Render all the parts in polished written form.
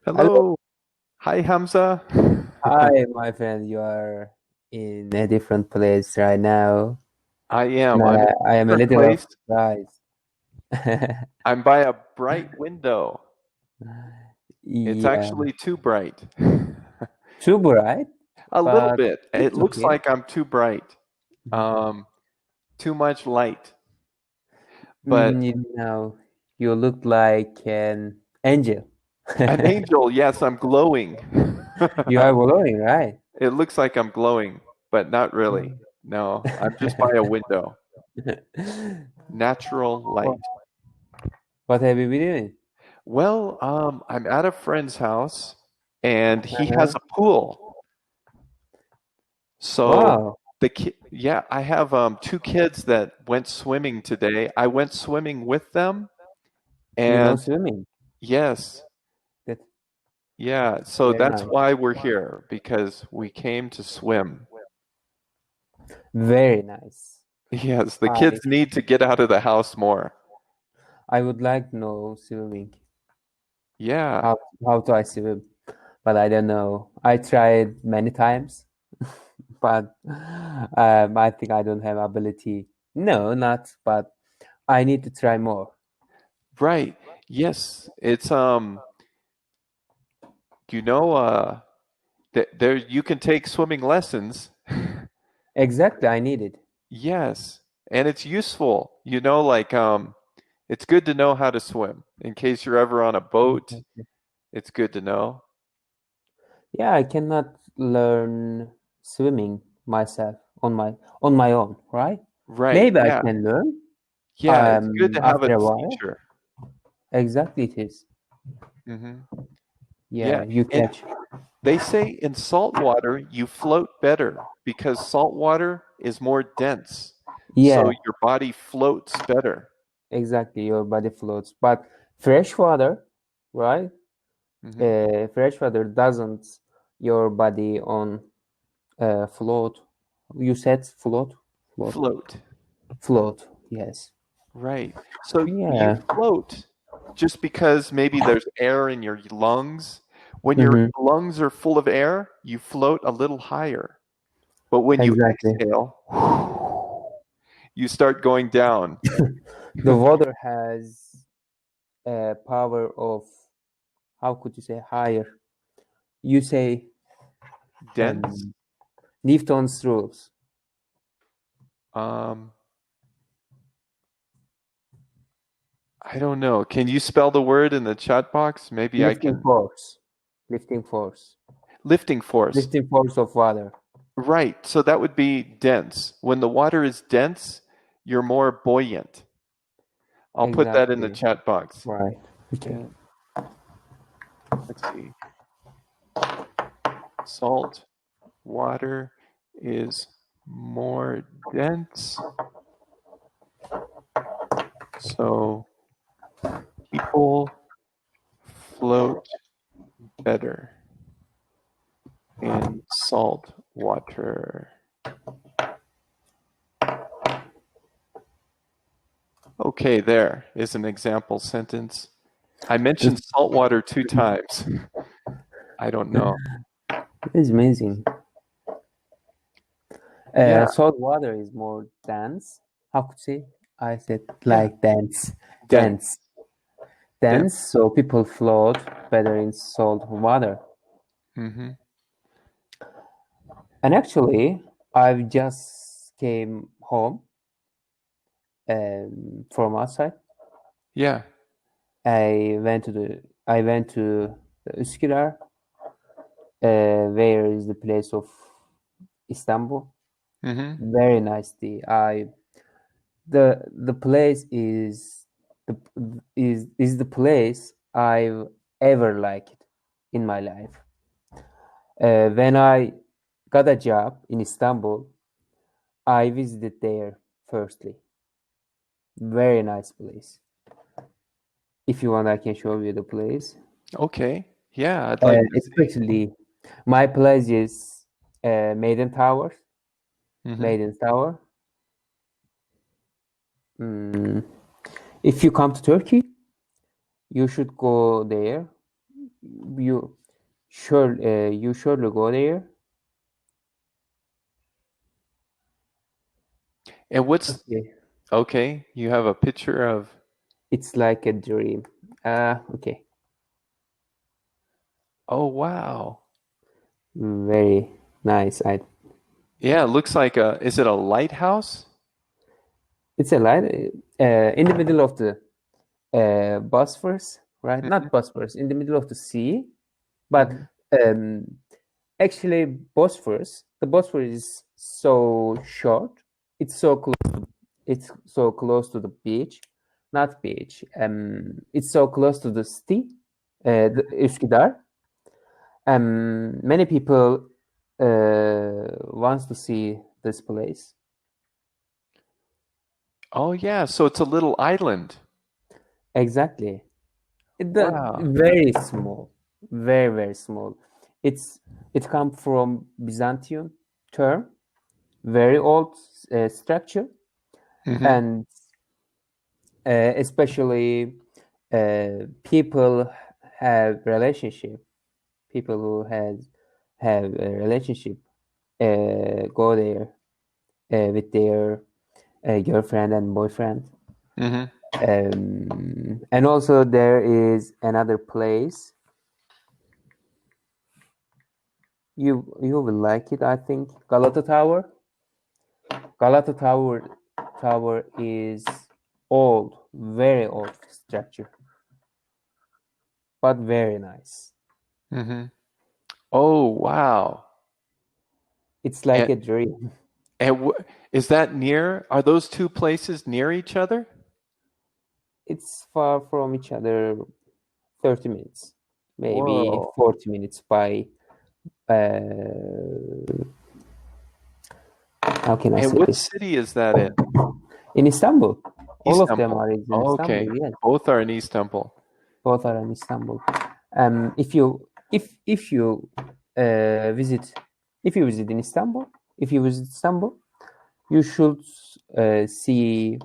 Hello. Hello. Hi, Hamza. Hi, my friend. You are in a different place right now. I And am. I'm in I a am a different little of place. surprised. I'm by a bright window. It's Yeah, actually too bright. too bright, A little but bit. It it's looks okay. like I'm too bright. Um, Too much light. But You know, you look like an angel. an angel, yes, I'm glowing. You are glowing, right? It looks like I'm glowing, but not really. No, I'm just by a window. Natural What light. what have you been doing? Well, I'm at a friend's house and he has Uh-huh. a pool. So Wow, yeah, I have two kids that went swimming today. I went swimming with them, you know and swimming. yes, That's yeah, so very that's nice. why we're here because we came to swim. Very nice. Yes, the I kids need to get out of the house more. I would like to know swimming. Yeah, How how do I swim? But I don't know. I tried many times, but I think I don't have ability. No, not, but I need to try more. right. Yes, it's you know, there you can take swimming lessons. Exactly, I need it. Yes, and it's useful. Like it's good to know how to swim in case you're ever on a boat. Exactly. It's good to know. Yeah, I cannot learn swimming myself on my own, right? Right. Maybe I Yeah. can learn Yeah, it's good to have a after a while. teacher. Exactly, it is. Hmm. Yeah, Yeah. you And catch. they say in salt water you float better because salt water is more dense. So Yeah, your body floats better. exactly. Your body floats, but fresh water, right? Hmm. Fresh water doesn't your body on float. You said float, float, Float. float. Yes. Right. So you Yeah. float just because maybe there's air in your lungs. When your Mm-hmm. lungs are full of air, you float a little higher. But when you Exactly. exhale, you start going down. The water has a power of, how could you say higher? You say Dense. Newton's rules. Um, I don't know. Can you spell the word in the chat box? Maybe I Lifting can. force. Lifting force. Lifting force. Lifting force of water. Right. So that would be dense. When the water is dense, you're more buoyant. I'll put that in the Exactly. chat box. Right. Okay. Yeah. Let's see. Salt water is more dense, so people float better in salt water. Okay, there is an example sentence. I mentioned salt water 2 times. I don't know. It's amazing. Yeah, Salt water is more dense. How could say? I said yeah. like dense, Dense, dense, dense. dense. So people float better in salt water. Hmm. And actually, I've just came home from outside. Yeah. I went to the Üsküdar, where is the place of Istanbul. Hmm. Very nice day. The place the is the place I've ever liked in my life. When I got a job in Istanbul, I visited there firstly. Very nice place. If you want, I can show you the place. Okay. Yeah, I'd like to see. Especially my place is Maiden Tower. Hmm. Maiden Tower. Mm. If you come to Turkey, you should go there. you you surely go there. And what's Okay. okay? You have a picture of. It's like a dream. Okay. Oh wow. Very nice. Yeah, it looks like a. Is it a lighthouse? It's a light in the middle of the Bosphorus, right? Mhm, Not Bosphorus, in the middle of the sea. But mhm. actually, the Bosphorus is so short. It's so close. It's so close to the beach, not beach. It's so close to the city, the Üsküdar. Many people wants to see this place. Oh yeah, so it's a little island. Exactly. Wow. Very small, very very small. It comes from Byzantium term, very old structure, Hmm. and especially people have relationship. People who have a relationship go there with their girlfriend and boyfriend. Hmm. And also there is another place. You will like it, I think. Galata Tower. Galata Tower is old, very old structure, but very nice. Hmm. Oh wow. It's like And, a dream. is that near? Are those two places near each other? It's far from each other, 30 minutes, maybe Whoa. 40 minutes by uh, how can I And say what this? city is that in? In Istanbul. All of them Istanbul. are in Oh, Istanbul, okay. yes. Both are in Istanbul. Both are in Istanbul. If you visit if you visit in Istanbul, if you visit Istanbul, you should see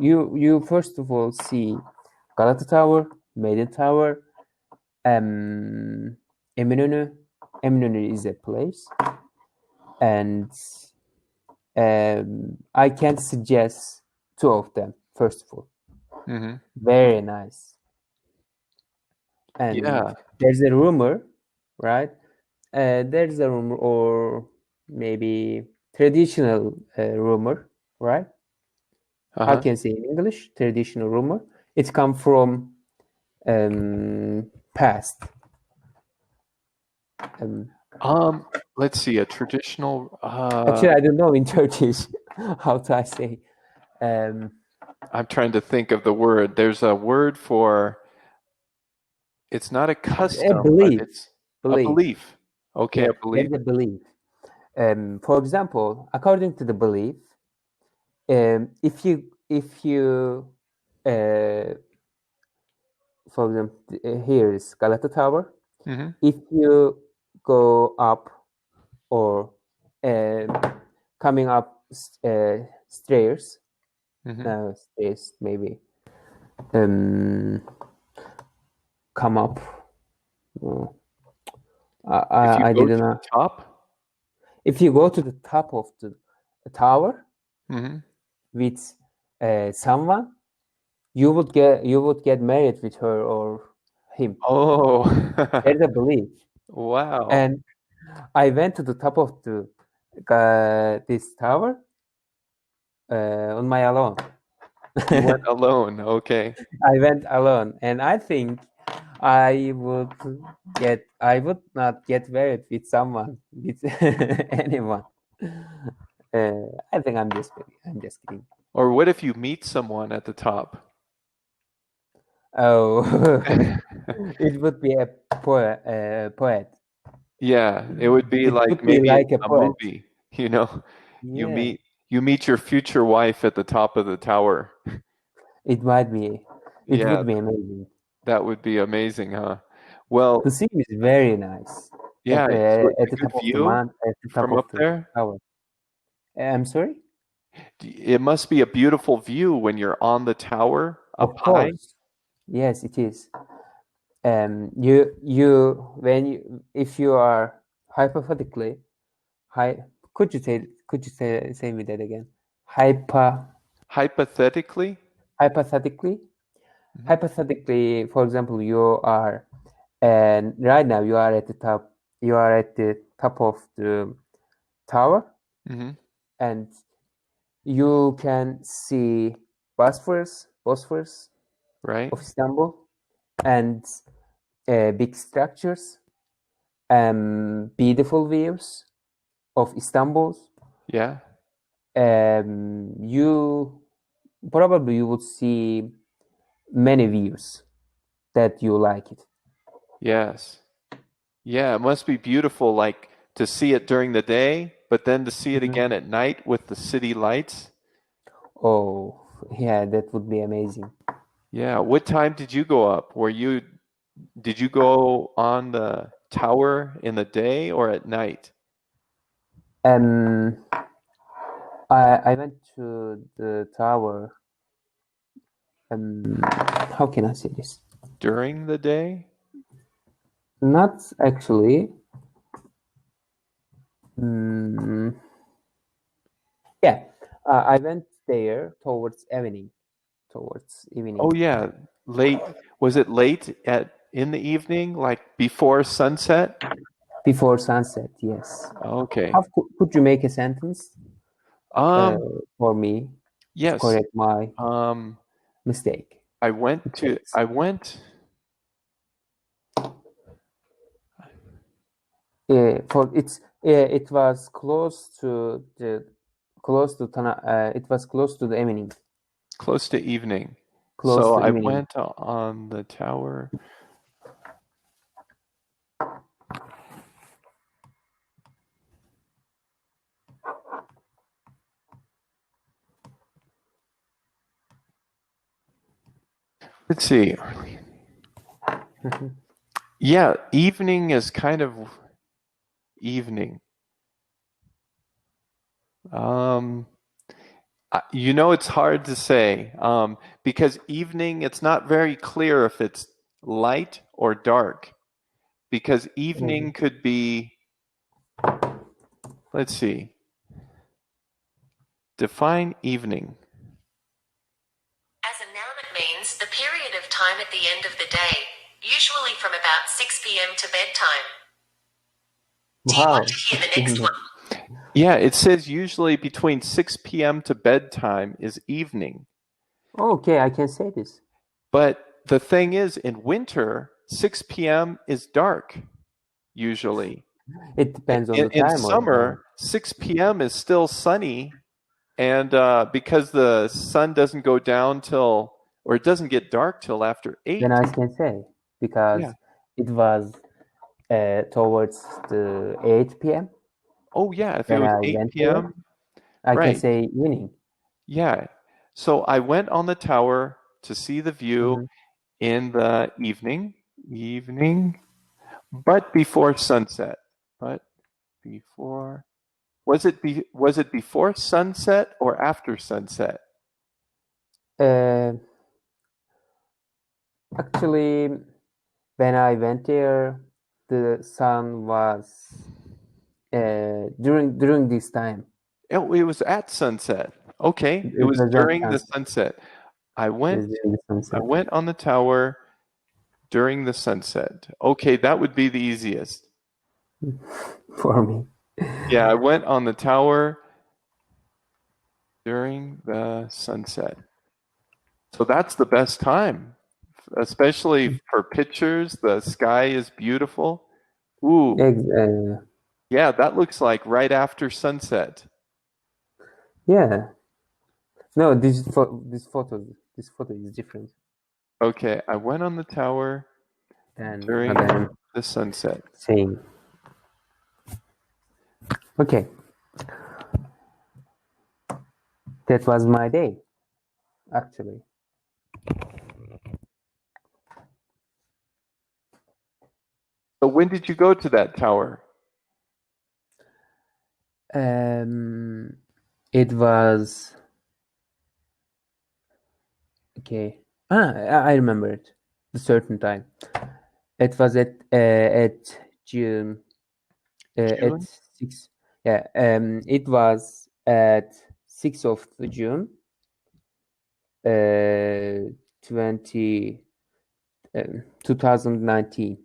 you first of all see Galata Tower, Maiden Tower, Eminönü. Eminönü is a place, and I can suggest two of them. First of all, Hmm. very nice. And Yeah. there's a rumor, right? There's a rumor, or maybe traditional rumor, right? How Uh-huh. can I say in English? Traditional rumor. It come from past. Um, Let's see, a traditional Actually, I don't know in Turkish how to I say. Um, I'm trying to think of the word. There's a word for it's not a a custom, but belief. it's a Belief. belief. Okay, Yeah, a belief. there's a belief. For example, according to the belief, if you uh, for example, here is Galata Tower. Hmm. If you go up or um coming up stairs, Hmm. no stairs maybe um, come up. No, If you I go didn't to the know. top, If you go to the top of the tower hmm, with someone, you would get married with her or him. oh, There's a belief, wow. and I went to the top of the this tower on my alone. You went alone. Okay. I went alone, and I think I would not get married with someone, with anyone. I think I'm just kidding. Or what if you meet someone at the top? Oh, it would be a poet. Yeah, it would be It like would be maybe like a a poet. movie, you know. You Yeah, meet you meet your future wife at the top of the tower. it might be. It Yeah, would be amazing. that would be amazing, huh? Well, The scene is very nice yeah, so it's at a the good top of the view at the top from of up the there. tower. I'm sorry. It must be a beautiful view when you're on the tower up Of high. course. Yes, it is. if you are hypothetically, could you say me that again? Hypothetically? Hypothetically, for example, you are, and right now you are at the top. You are at the top of the tower, Mm-hmm. and you can see Bosphorus Right? of Istanbul, and big structures, beautiful views of Istanbul. Yeah. You would see many views that you like it. Yes. Yeah, it must be beautiful, like to see it during the day, but then to see it again at night with the city lights. Oh, yeah, that would be amazing. Yeah. What time did you go up? Did you go on the tower in the day or at night? Um, I went to the tower. How can I say this? During the day? Not actually. Yeah, I went there towards evening. Oh yeah, late. Was it late in the evening, like before sunset? Before sunset. Yes. Okay. How could you make a sentence Um, for me to yes. correct my mistake? I went. For it's it was close to the it was close to the evening. Close to evening. Close So to I evening. went on the tower. Let's see. Yeah, evening is kind of evening. It's hard to say because evening, it's not very clear if it's light or dark. Because evening could be, let's see, define evening. As a noun, it means the period of time at the end of the day, usually from about 6 p.m. to bedtime. Do you want to hear the next one? Yeah, it says usually between 6 p.m. to bedtime is evening. Okay, I can say this. But the thing is, in winter, 6 p.m. is dark, usually. It depends on the In time. summer, 6 p.m. is still sunny, and because the sun doesn't go down it doesn't get dark till after 8. Then I can say, because it was towards the 8 p.m. Oh, yeah, if it when was I 8 went there, p.m. I can Right. say evening. Yeah. So I went on the tower to see the view in the evening, but before sunset. But before, was it before sunset or after sunset? Actually, when I went there, the sun was during this time. It was at sunset. Okay, it It was was at during the sunset. I It went was during the sunset. on the tower during the sunset. Okay, that would be the easiest. For me. Yeah, I went on the tower during the sunset. So that's the best time, especially for pictures. The sky is beautiful. Ooh, yeah, that looks like right after sunset. Yeah. No, this photo is different Okay, I went on the tower than during than the sunset. saying. Okay, that was my day, actually. So when did you go to that tower? It was okay. I remember it. A certain time. It was at June. At June? 6. Yeah. It was at 6th of June. 2019.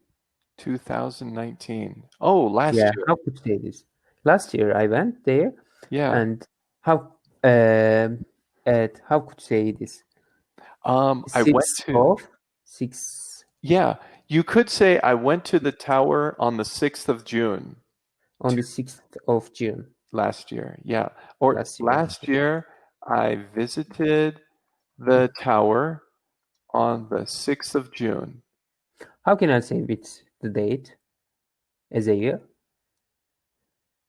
2019. Oh, last Yeah. year. How could you say this? Last year I went there. Yeah. And how could you say this? I went to. 6. Yeah, you could say I went to the tower on the 6th of June. On the 6th of June. Last year, yeah. Or Last year, I visited the tower on the 6th of June. How can I say with the date as a year?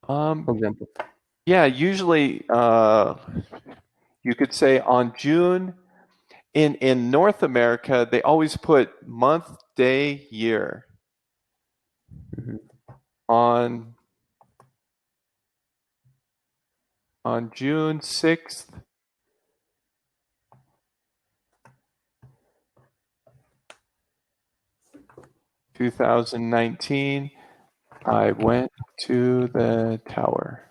For example. Yeah, usually you could say on June. In North America, they always put month, day, year. Mm-hmm. On June 6th, (2019), I went to the tower.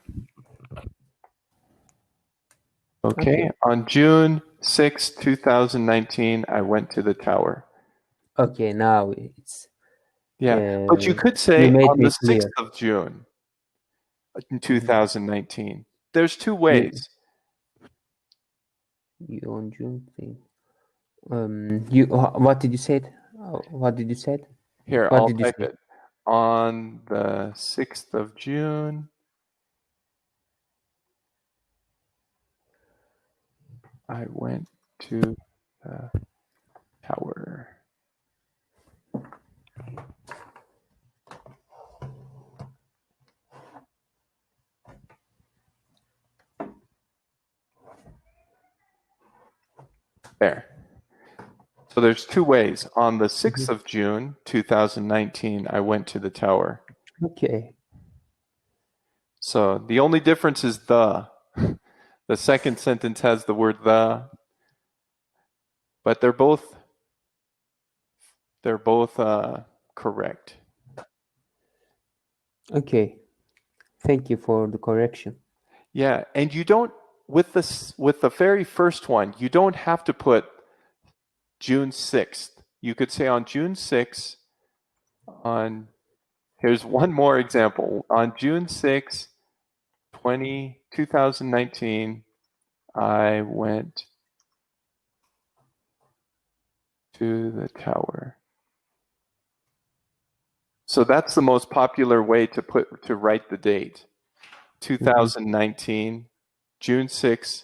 Okay. On June 6th, 2019, I went to the tower. Okay, now it's... Yeah, but you could say on the 6th of June in 2019. There's two ways. On June thing. What did you say? What did you say? Here, I'll type it. On the 6th of June, I went to the tower. There. So there's two ways. On the 6th of June, 2019, I went to the tower. Okay. So the only difference is the. The second sentence has the word the, but they're both correct. Okay. Thank you for the correction. Yeah, and you don't with the very first one, you don't have to put June 6th. You could say on June 6th, here's one more example. On June 6th, 2019, I went to the tower. So that's the most popular way to write the date. 2019, June 6th,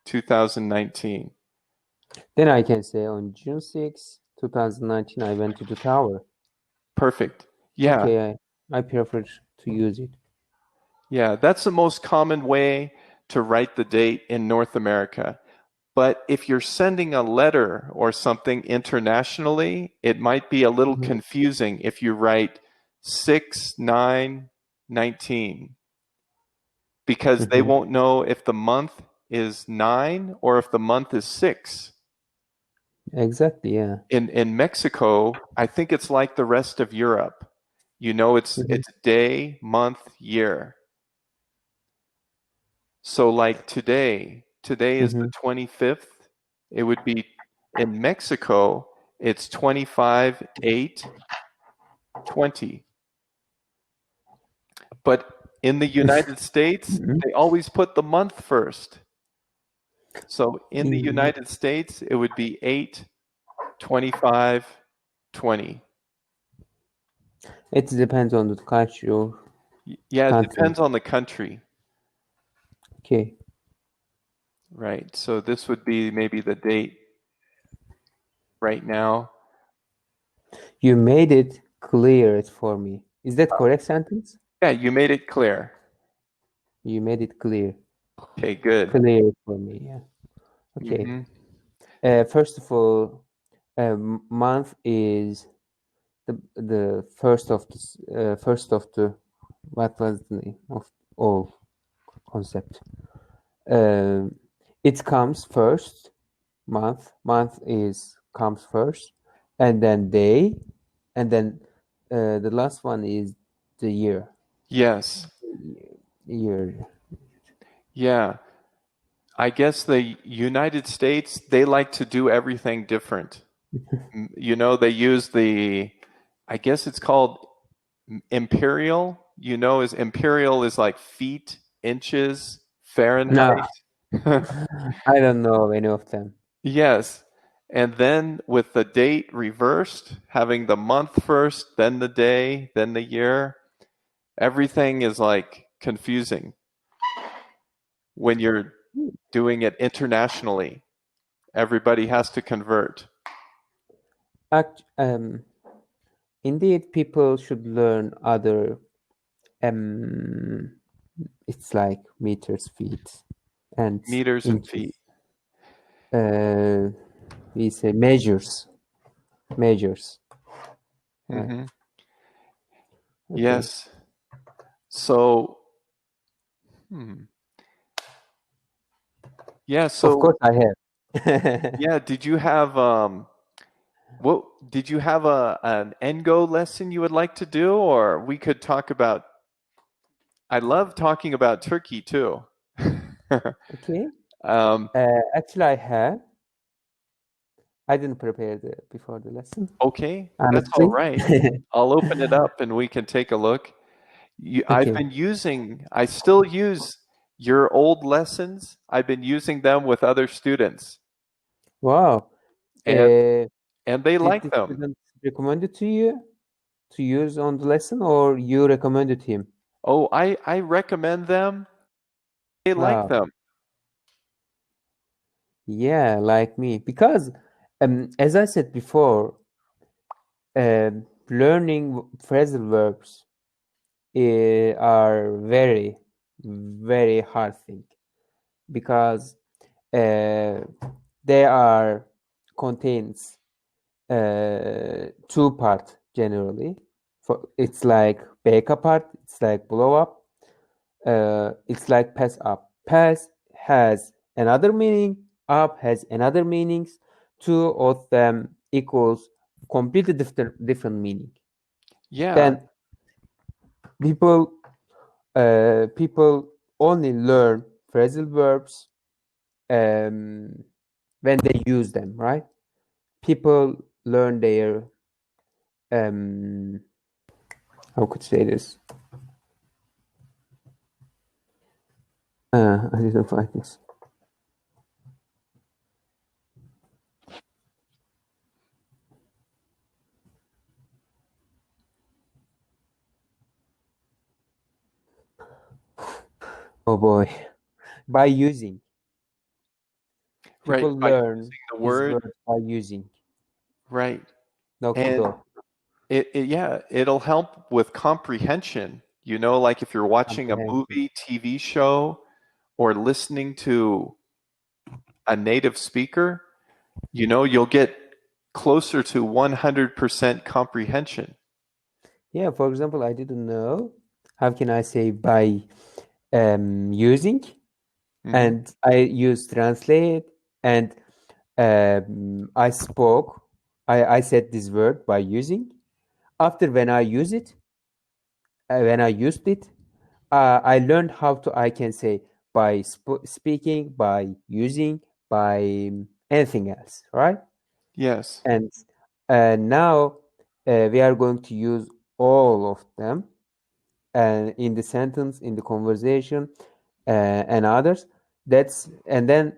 2019. Then I can say on June 6th, 2019, I went to the tower. Perfect. Yeah. Okay, I prefer to use it. Yeah, that's the most common way to write the date in North America. But if you're sending a letter or something internationally, it might be a little confusing if you write 6/9/19, because they won't know if the month is 9 or if the month is 6. Exactly, yeah. In Mexico, I think it's like the rest of Europe. You know, it's day, month, year. So like today is the 25th. It would be in Mexico, it's 25/8/20. But in the United States, they always put the month first. So in the United States, it would be 8/25/20. It depends on the country. Yeah, it depends on the country. Okay. Right. So this would be maybe the date right now. You made it clear for me. Is that correct sentence? Yeah, you made it clear. You made it clear. Okay, good. Clear for me, yeah. Okay. First of all, month is the first of the what was the name of all concept? It comes first. Month comes first, and then day, and then The last one is the year. Yes. Year. Yeah. I guess the United States, they like to do everything different. You know, they use I guess it's called imperial. You know, imperial is like feet, inches, Fahrenheit. No, I don't know any of them. Yes. And then with the date reversed, having the month first, then the day, then the year, everything is like confusing when you're doing it internationally. Everybody has to convert. Indeed, people should learn other. It's like meters, feet, and Meters and feet. We say measures. Mm-hmm. Okay. Yes. So, yeah. So, of course, I have. yeah. Did you have did you have an Ngo lesson you would like to do, or we could talk about? I love talking about Turkey too. Okay. Actually, I have. I didn't prepare before the lesson. Okay, that's Honestly. all right. I'll open it up and we can take a look. I still use your old lessons. I've been using them with other students. Wow. And they Did like the them. student recommend it to you to use on the lesson, or you recommended him? Oh, I recommend them. They like Wow. them. Yeah, like me. Because, as I said before, learning phrasal verbs are very, very hard thing, because they are contains two part generally. It's like back apart, it's like blow up, it's like pass up. Pass has another meaning, up has another meanings. Two of them equals completely different meaning. Yeah. Then people only learn phrasal verbs when they use them, right? People learn their how could say this? I didn't find this. Oh boy. By using. People learn the word. by using. Right. No And kodu. it'll help with comprehension. You know, like if you're watching a movie, TV show, or listening to a native speaker, you know, you'll get closer to 100% comprehension. Yeah, for example, I didn't know. How can I say by using? Mm-hmm. And I use translate, and I spoke. I said this word by using. After when I used it, I learned how to. I can say by speaking, by using, by anything else, right? Yes. And now we are going to use all of them in the sentence, in the conversation, and others. And then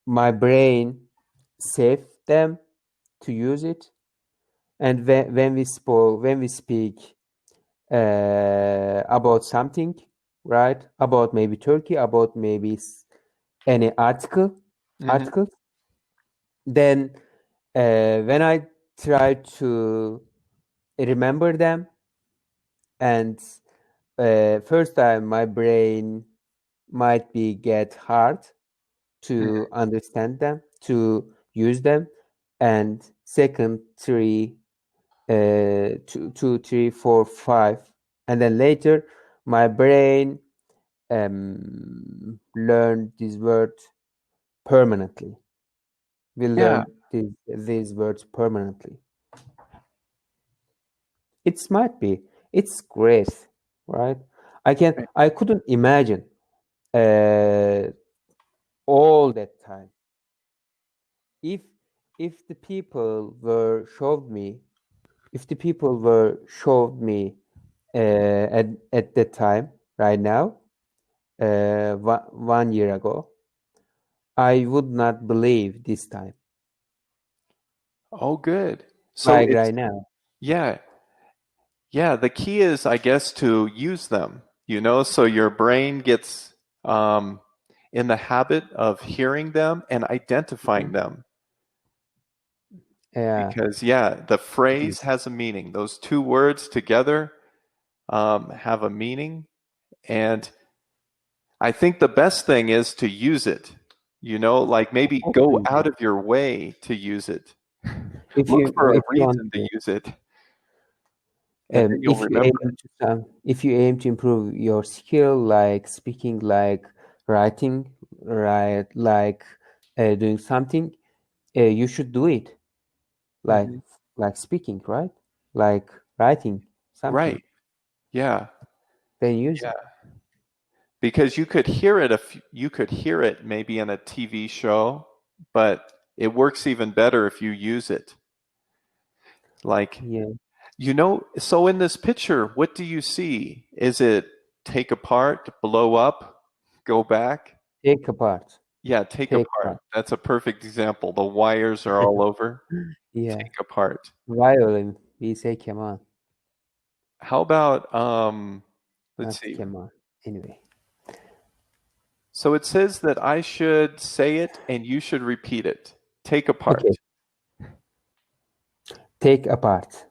my brain saved them to use it. And when we speak about something, right? About maybe Turkey, about maybe any article, then when I try to remember them, and first time my brain might be get hard to understand them, to use them, and second, three, 2, 3, 4, 5, and then later my brain learned this word permanently. We learn these words permanently. It might be. It's great, right? I couldn't imagine all that time. If the people were showed me at that time, right now, 1 year ago, I would not believe this time. Oh, good. So like right now. Yeah. Yeah, the key is, I guess, to use them, so your brain gets in the habit of hearing them and identifying them. Yeah. Because, the phrase has a meaning. Those two words together have a meaning. And I think the best thing is to use it, like maybe go out of your way to use it. Look for a reason to use it. And then you'll remember. If you aim to improve your skill, like speaking, like writing, right, like doing something, you should do it. Like speaking, right? Like writing something. Right. Yeah. Then use it. Because you could hear it maybe in a TV show, but it works even better if you use it. Like, so in this picture, what do you see? Is it take apart, blow up, go back? Take apart. Yeah, take apart. That's a perfect example. The wires are all over. Yeah. Take apart. Violin, we say keman. How about, let's see. Keman. Anyway. So it says that I should say it and you should repeat it. Take apart. Okay. Take apart.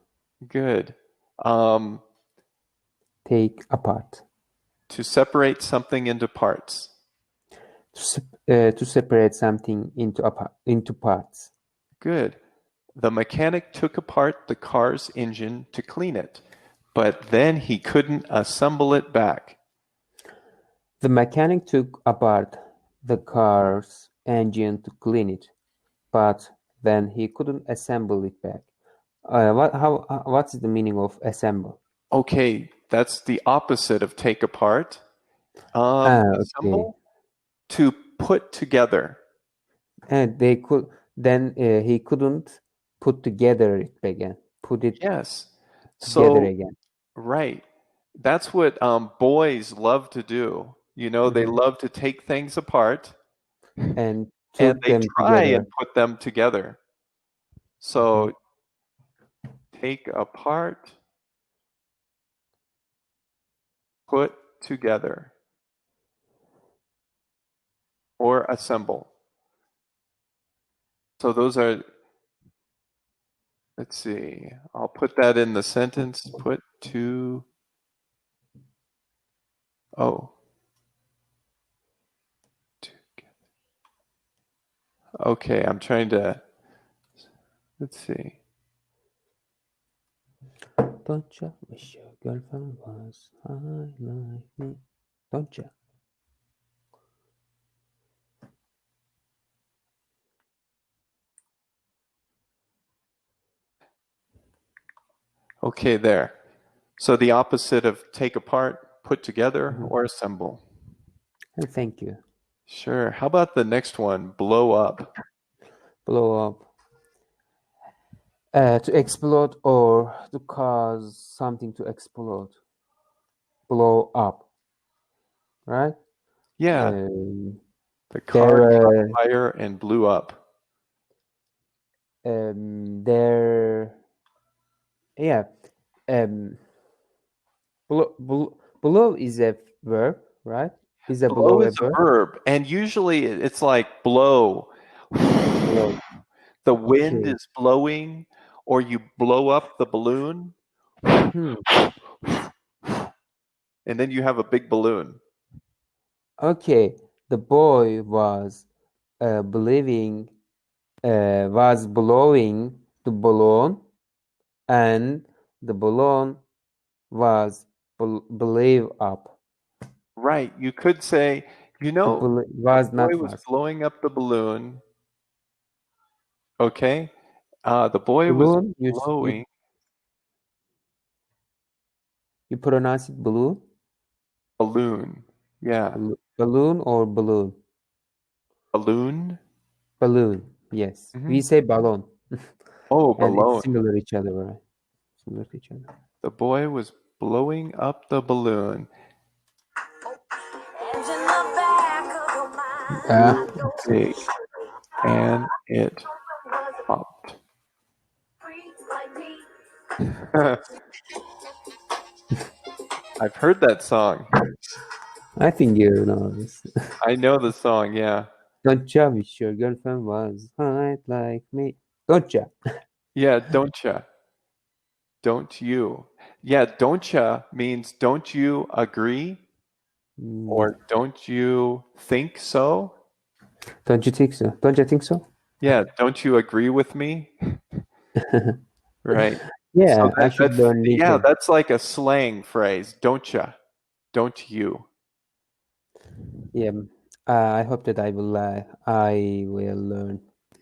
Good. Take apart. To separate something into parts. To separate something into parts. Good. The mechanic took apart the car's engine to clean it, but then he couldn't assemble it back. The mechanic took apart the car's engine to clean it, but then he couldn't assemble it back. What's the meaning of assemble? Okay, that's the opposite of take apart. Assemble, to put together. And he couldn't put together it again. Put it together again. Right. That's what boys love to do. They love to take things apart and they try and put them together. So take apart, put together, or assemble. So those are, let's see, I'll put that in the sentence, put to, together. Okay, I'm trying to, let's see. Don't you wish your girlfriend was high like me? Don't you? Okay, there. So the opposite of take apart, put together, or assemble. Thank you. Sure. How about the next one? Blow up. Blow up. To explode or to cause something to explode. Blow up. Right? Yeah. The car caught fire and blew up. Blow is a verb, right? Is a blow is a verb, and usually it's like blow. The wind is blowing, or you blow up the balloon, and then you have a big balloon. Okay, the boy was blowing the balloon, and the balloon was blew up. Right. You could say, the boy was blowing up the balloon. Okay. The boy was blowing. You pronounce it balloon? Balloon. Yeah. Balloon or balloon? Balloon? Balloon, yes. Mhm. We say balloon. Oh, And balloon. it's similar to each other, right? Similar to each other. The boy was blowing up the balloon. Big. And it popped. I've heard that song. I think you know this. I know the song, yeah. Don't you wish your girlfriend was hot like me? Don't you? Yeah, don't ya? Don't you? Yeah, don't ya means don't you agree? Or don't you think so? Don't you think so? Don't you think so? Yeah, don't you agree with me? Right. Yeah, So I should learn yeah, LinkedIn. that's like a slang phrase. Don't ya? Don't you? Yeah, I hope that I will learn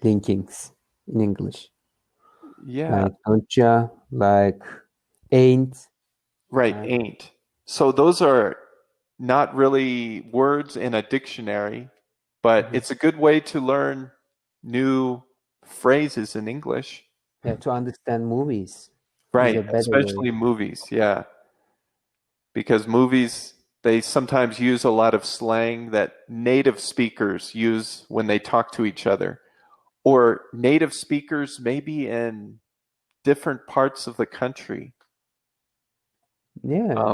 linkings in English. Yeah. Like don't ya, like ain't. Right, ain't. So those are not really words in a dictionary, but it's a good way to learn new phrases in English. Yeah, to understand movies. Right, Is a better especially way. movies, yeah. Because movies, they sometimes use a lot of slang that native speakers use when they talk to each other. Or native speakers maybe in different parts of the country. Yeah.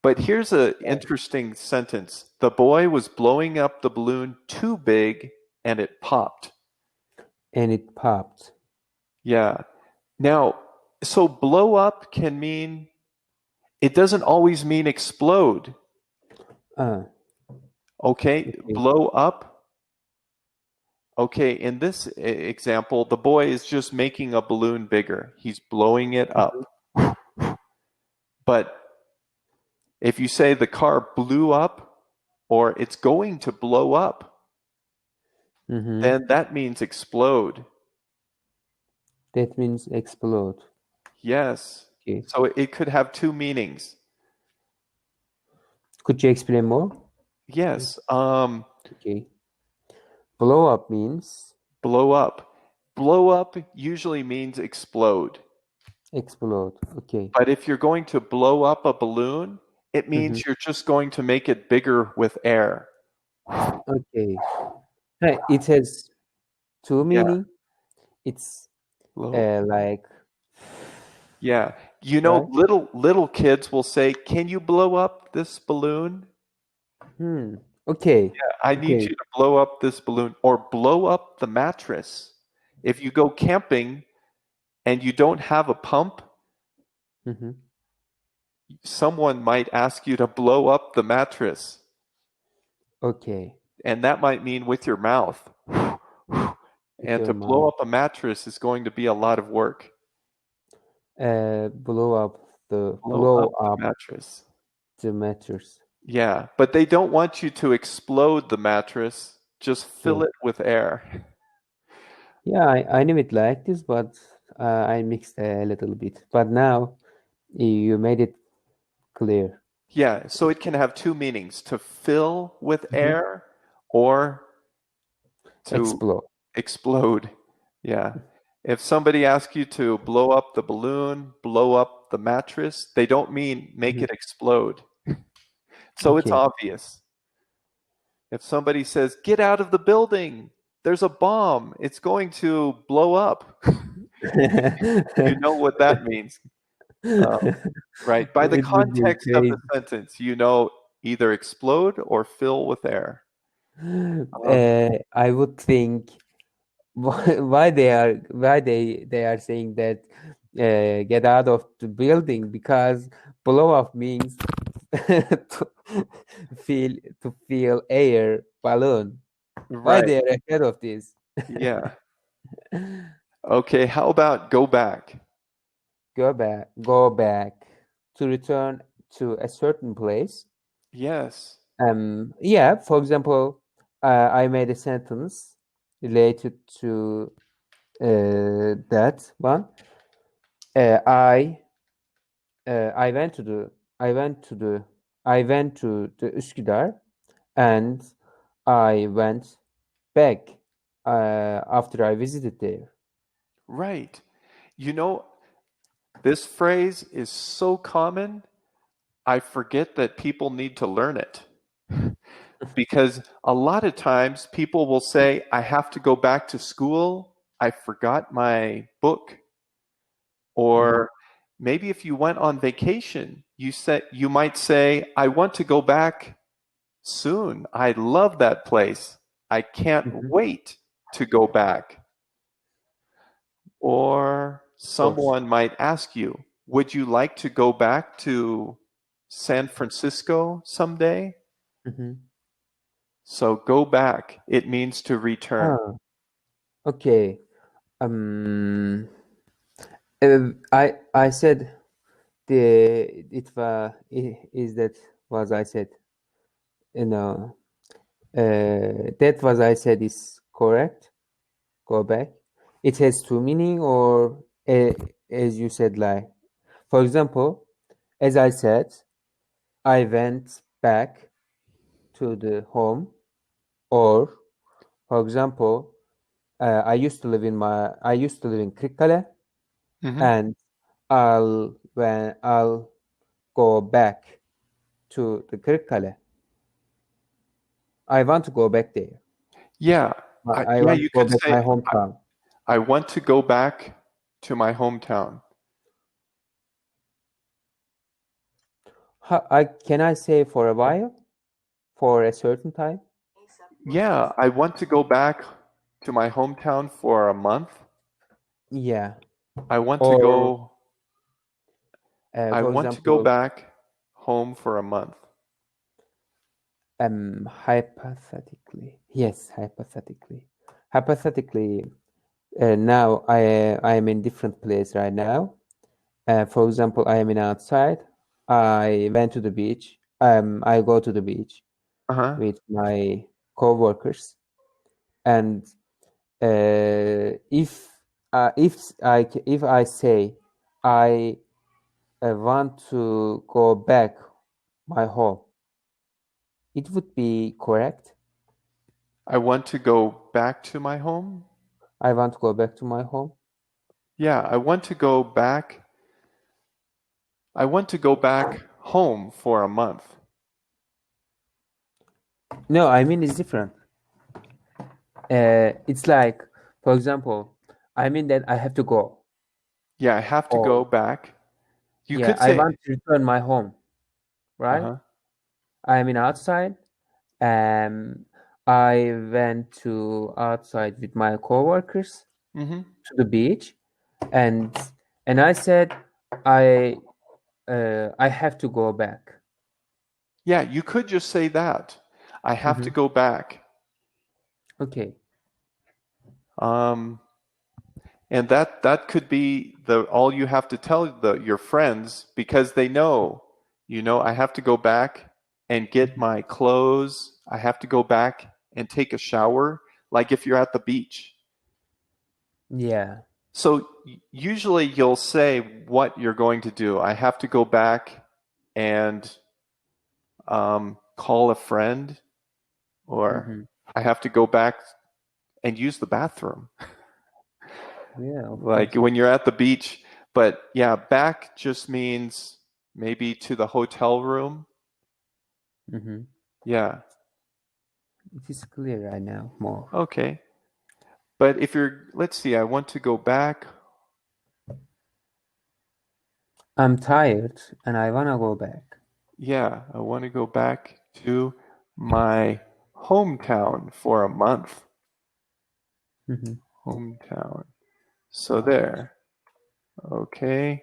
But here's an interesting sentence. The boy was blowing up the balloon too big and it popped. And it popped. Yeah. Now, so blow up can mean, it doesn't always mean explode. Okay, blow up. Okay, in this example, the boy is just making a balloon bigger. He's blowing it up. But if you say the car blew up or it's going to blow up, then that means explode. That means explode. Yes. Okay. So it could have two meanings. Could you explain more? Yes. Okay. Blow up means? Blow up. Blow up usually means explode. Explode. Okay. But if you're going to blow up a balloon, it means you're just going to make it bigger with air. Okay. It has two meanings. It's like. Yeah. You know, right? little kids will say, "Can you blow up this balloon?" Okay. Yeah, I need you to blow up this balloon or blow up the mattress. If you go camping and you don't have a pump, someone might ask you to blow up the mattress. Okay. And that might mean with your mouth. And to blow up a mattress is going to be a lot of work. Blow up the mattress. The mattress. Yeah, but they don't want you to explode the mattress. Just fill it with air. Yeah, I knew it like this, but I mixed a little bit. But now you made it clear. Yeah, so it can have two meanings: to fill with air or to explode. Yeah. If somebody asks you to blow up the balloon, blow up the mattress, they don't mean make it explode. So it's obvious. If somebody says, "Get out of the building, there's a bomb, it's going to blow up," you know what that means. Right? By the context of the sentence, you know either explode or fill with air. I would think why they are saying that get out of the building, because blow up means to feel air balloon. Why they are ahead of this? Yeah. Okay, how about go back? Go back to return to a certain place. Yes. Yeah, for example, I made a sentence related to that one. I went to the I went to the Üsküdar, and I went back after I visited there. Right. You know, this phrase is so common, I forget that people need to learn it. Because a lot of times people will say, I have to go back to school. I forgot my book. Or maybe if you went on vacation, you might say, I want to go back soon. I love that place. I can't wait to go back. Or someone might ask you, would you like to go back to San Francisco someday? So go back. It means to return. Okay. I said I said. That was I said is correct. Go back. It has two meaning, or as you said, like, for example, as I said, I went back to the home, or for example, I used to live in Kırıkkale, and I'll go back to the Kırıkkale. I want to go back there. Yeah. I want you to go could back say, my hometown. I want to go back to my hometown. Can I say for a while? For a certain time? Yeah, I want to go back to my hometown for a month. Yeah. I want Or, to go I for want to example, go back home for a month. hypothetically. Yes, hypothetically. Hypothetically, now I am in different place right now. For example, I am in outside. I went to the beach. I go to the beach with my co-workers, and if I say I want to go back my home, it would be correct. I want to go back to my home. I want to go back to my home. Yeah, I want to go back. I want to go back home for a month. No, I mean it's different. It's like, for example, I mean that I have to go. Yeah, I have to go back. You could I say, want to return my home, right? I am in outside. I went to outside with my coworkers to the beach, and I said I have to go back. Yeah, you could just say that. I have to go back. Okay. And that could be all you have to tell your friends, because they know, I have to go back and get my clothes. I have to go back and take a shower, like if you're at the beach. Yeah. So usually you'll say what you're going to do. I have to go back and call a friend, or I have to go back and use the bathroom. Yeah. Like when you're at the beach. But yeah, back just means maybe to the hotel room. Yeah. It is clear right now more. Okay. But if let's see, I want to go back. I'm tired and I want to go back. Yeah, I want to go back to my hometown for a month. Hometown. So there. Okay.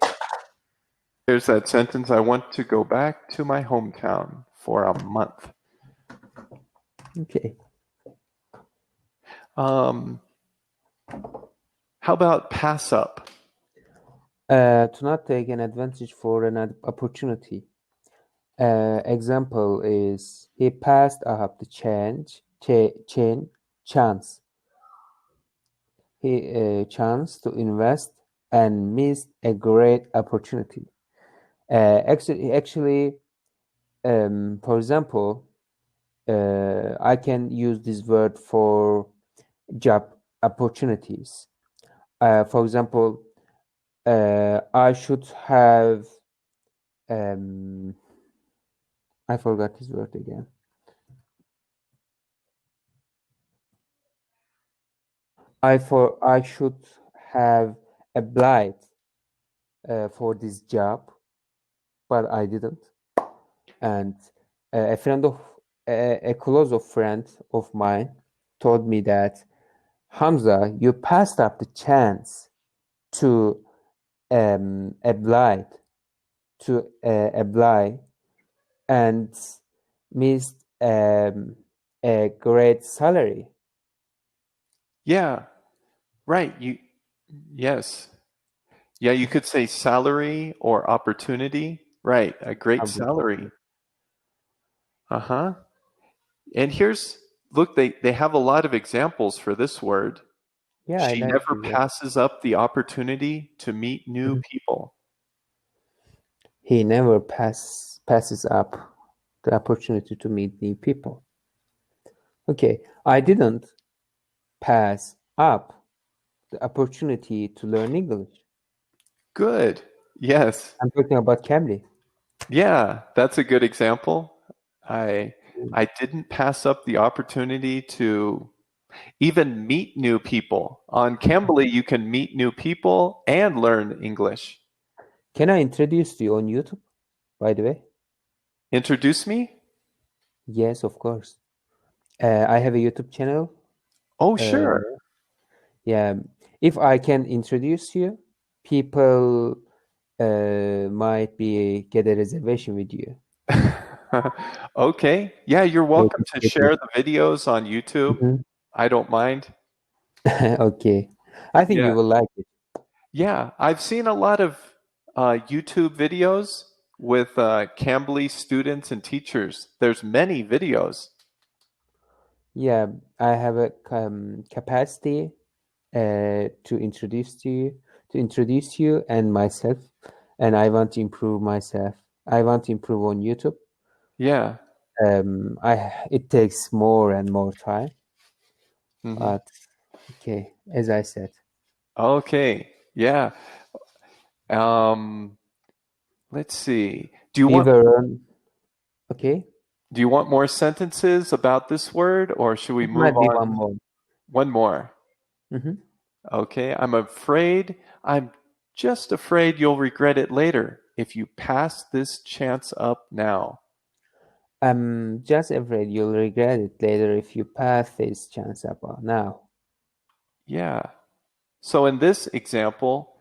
Here's that sentence. I want to go back to my hometown for a month. Okay. How about pass up? To not take an advantage for an opportunity. Example is he passed up the chance. He chance to invest and missed a great opportunity. Actually, for example, I can use this word for job opportunities. For example, I should have. I forgot this word again. I should have applied for this job, but I didn't. And a close friend of mine told me that, Hamza, you passed up the chance to apply and missed a great salary. Yeah, right. Yes. Yeah, you could say salary or opportunity. Right, a great salary. Uh-huh. And look, they have a lot of examples for this word. Yeah, she never passes up the opportunity to meet new people. He never passes up the opportunity to meet new people. Okay, I didn't pass up the opportunity to learn English. Good. Yes. I'm talking about Cambly. Yeah, that's a good example. I didn't pass up the opportunity to even meet new people. On Cambly, you can meet new people and learn English. Can I introduce you on YouTube, by the way? Introduce me? Yes, of course. I have a YouTube channel. Oh, sure. Yeah, if I can introduce you, people might get a reservation with you. Okay. Yeah, you're welcome to share the videos on YouTube. I don't mind. Okay. I think you will like it. Yeah, I've seen a lot of YouTube videos with Cambly students and teachers. There's many videos. Yeah, I have a capacity to introduce you and myself, and I want to improve myself. I want to improve on YouTube. Yeah. It takes more and more time. But okay, as I said. Okay. Yeah. Let's see. Do you want more sentences about this word, or should we move on? One more. One more. Okay. I'm just afraid you'll regret it later if you pass this chance up now. I'm just afraid you'll regret it later if you pass this chance up now. Yeah. So in this example,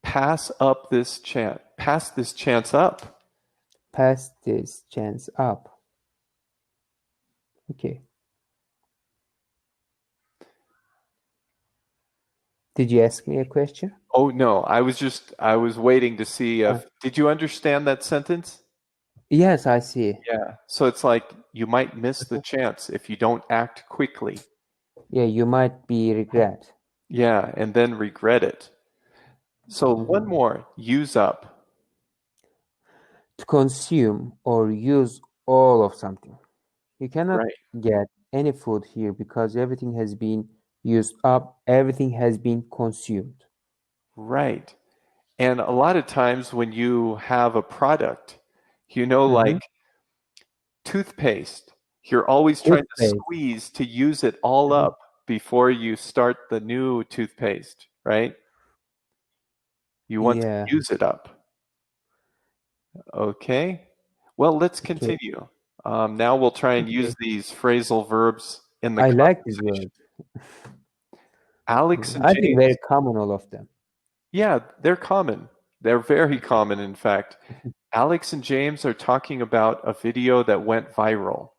pass this chance up. Pass this chance up. Okay. Did you ask me a question? Oh, no. I was waiting to see did you understand that sentence? Yes, I see. Yeah. So it's like you might miss the chance if you don't act quickly. Yeah, you might regret. Yeah, and then regret it. So one more, use up. To consume or use all of something. You cannot get any food here because everything has been used up, everything has been consumed. Right. And a lot of times when you have a product, like toothpaste, you're always trying to squeeze to use it all up before you start the new toothpaste, right? You want to use it up. Okay. Well, let's continue. Now we'll try and use these phrasal verbs in the conversation. I like this word. Alex and I James. think very common, all of them. Yeah, they're common. They're very common, in fact. Alex and James are talking about a video that went viral.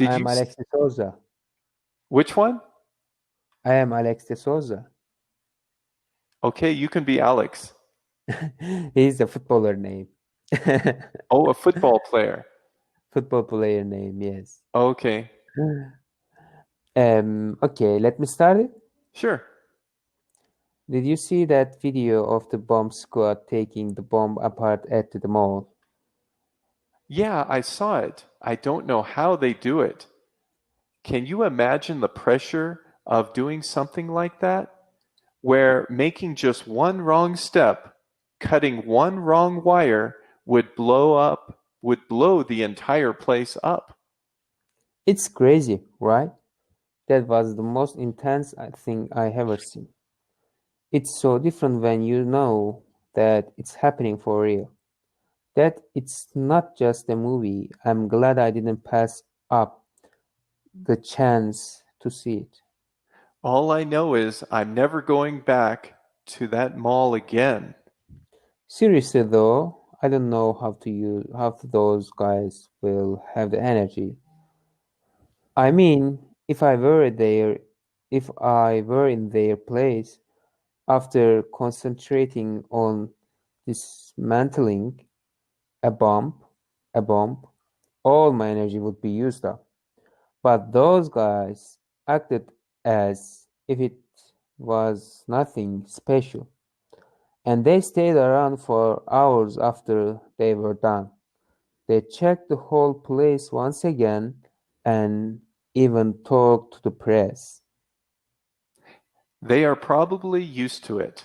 I'm Alex de Souza. Which one? I am Alex de Souza. Okay, you can be Alex. He's a footballer name. Oh, a football player. Football player name, yes. Okay. Okay, let me start it. Sure. Did you see that video of the bomb squad taking the bomb apart at the mall? Yeah, I saw it. I don't know how they do it. Can you imagine the pressure of doing something like that? Where making just one wrong step, cutting one wrong wire would blow the entire place up. It's crazy, right? That was the most intense thing I ever seen. It's so different when you know that it's happening for real. That it's not just a movie. I'm glad I didn't pass up the chance to see it. All I know is I'm never going back to that mall again. Seriously though, I don't know how those guys will have the energy. I mean, if I were in their place, after concentrating on dismantling a bomb, all my energy would be used up. But those guys acted as if it was nothing special, and they stayed around for hours after they were done. They checked the whole place once again and even talked to the press. They are probably used to it,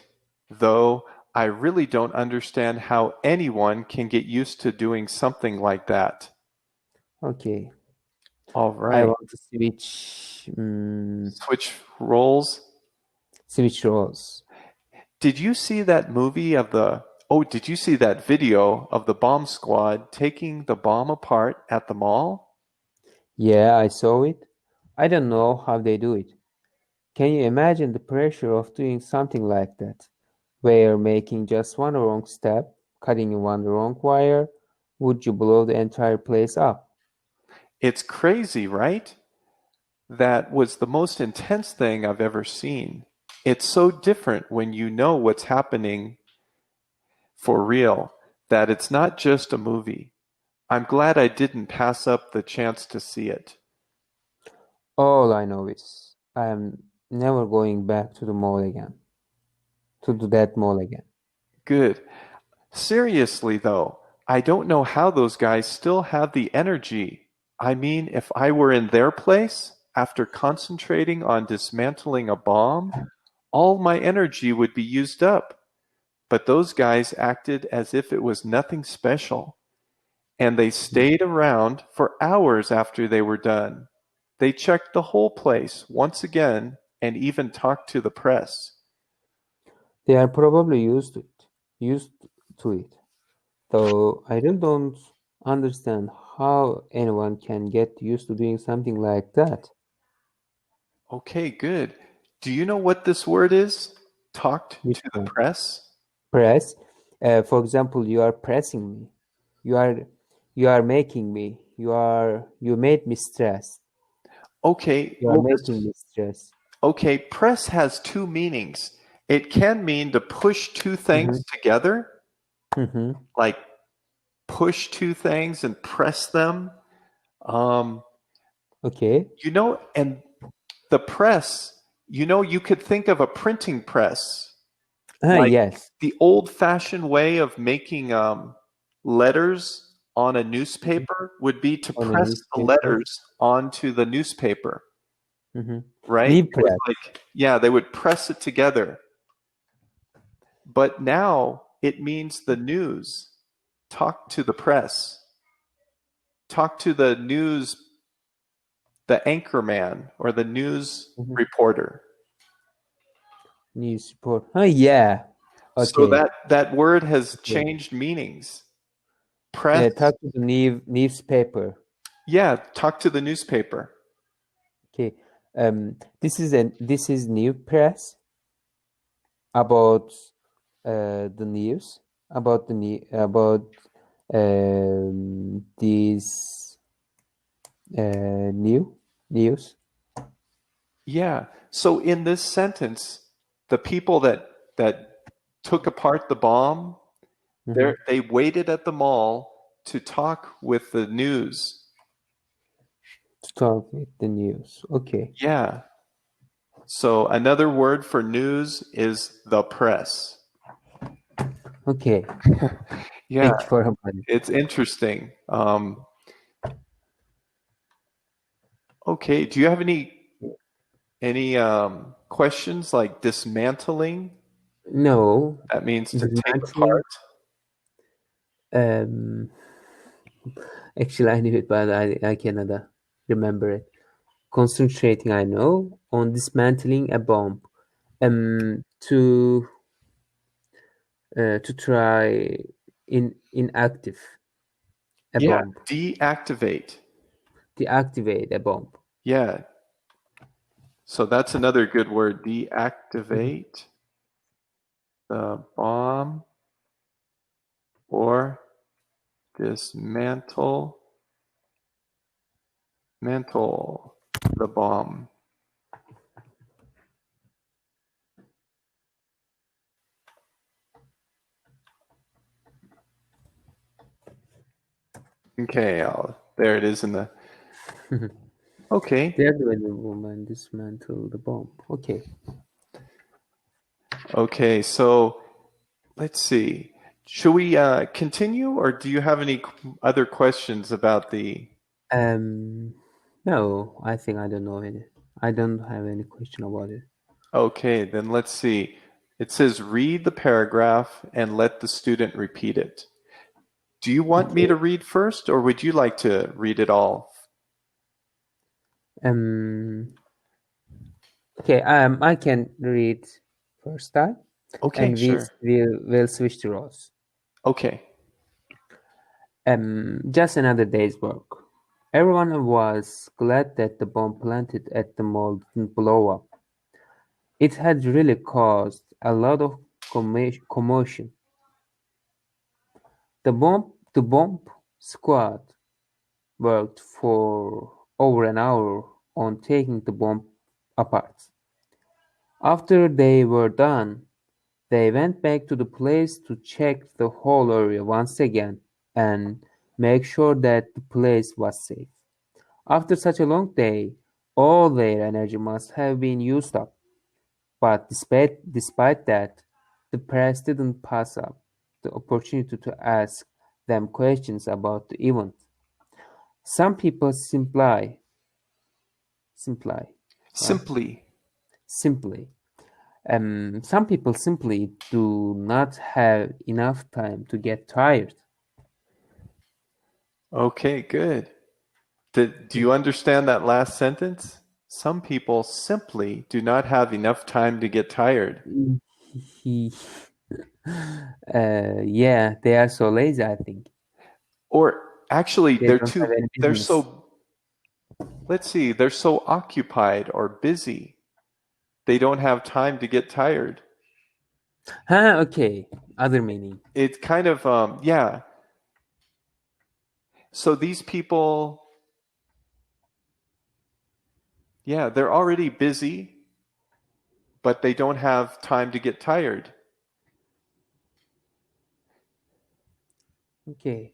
though I really don't understand how anyone can get used to doing something like that. Okay, All I right. want to switch Switch roles. roles. Did you see that did you see that video of the bomb squad taking the bomb apart at the mall? Yeah, I saw it. I don't know how they do it. Can you imagine the pressure of doing something like that, where making just one wrong step, cutting one wrong wire, would you blow the entire place up? It's crazy, right? That was the most intense thing I've ever seen. It's so different when you know what's happening for real, that it's not just a movie. I'm glad I didn't pass up the chance to see it. All I know is I am never going back to the mall again, to that mall again. Good. Seriously, though, I don't know how those guys still have the energy. I mean, if I were in their place, after concentrating on dismantling a bomb, all my energy would be used up. But those guys acted as if it was nothing special. And they stayed around for hours after they were done. They checked the whole place once again and even talked to the press. They are probably used to it. Though I really don't understand how anyone can get used to doing something like that. Okay, good. Do you know what this word is? Talked Which to the one? press? Press. For example, you are pressing me. You are making me. You made me stressed. Okay, You are making me stressed. okay, press has two meanings. It can mean to push two things together, like push two things and press them. Okay. You know, and the press, you could think of a printing press, like Yes. the old-fashioned way of making letters on a newspaper would be to On a press the newspaper. letters onto the newspaper, right? Leave It was press. like, yeah, they would press it together. But now it means the news. Talk to the press. Talk to the news, the anchorman or the news reporter. News report. Yeah. Okay. So that word has changed meanings. Press. Talk to the newspaper. Yeah, talk to the newspaper. Okay. This is new press about the news about these news. Yeah. So in this sentence, the people that took apart the bomb, they waited at the mall to talk with the news. To talk with the news. Okay. Yeah. So another word for news is the press. Okay. Yeah, Thank you for reminding. it's interesting. Okay, do you have any questions like dismantling? No. That means to take Dismantling. apart. Actually, I knew it, but I cannot remember it. Concentrating, I know, on dismantling a bomb. To try inactive a Yeah, bomb. deactivate. Deactivate a bomb. Yeah. So that's another good word, deactivate the bomb or dismantle the bomb. Okay, there it is in the. Okay. There's when the woman dismantle the bomb. Okay. Okay, so let's see. Should we continue, or do you have any other questions about the? No, I think I don't know any. I don't have any question about it. Okay, then let's see. It says read the paragraph and let the student repeat it. Do you want me to read first, or would you like to read it all? Okay, I can read first time. Okay, and sure. we'll switch the roles. Okay. Just another day's work. Everyone was glad that the bomb planted at the mall didn't blow up. It had really caused a lot of commotion. The bomb squad worked for over an hour on taking the bomb apart. After they were done, they went back to the place to check the whole area once again and make sure that the place was safe. After such a long day, all their energy must have been used up. But despite that, the press didn't pass up the opportunity to ask them questions about the event. Some people simply some people simply do not have enough time to get tired. Okay, good. Do you understand that last sentence? Some people simply do not have enough time to get tired. Yeah, they are so lazy, I think. Or actually, They don't have any they're business. they're so occupied or busy. They don't have time to get tired. Okay. Other meaning. It's kind of, yeah. So these people, yeah, they're already busy, but they don't have time to get tired. Okay.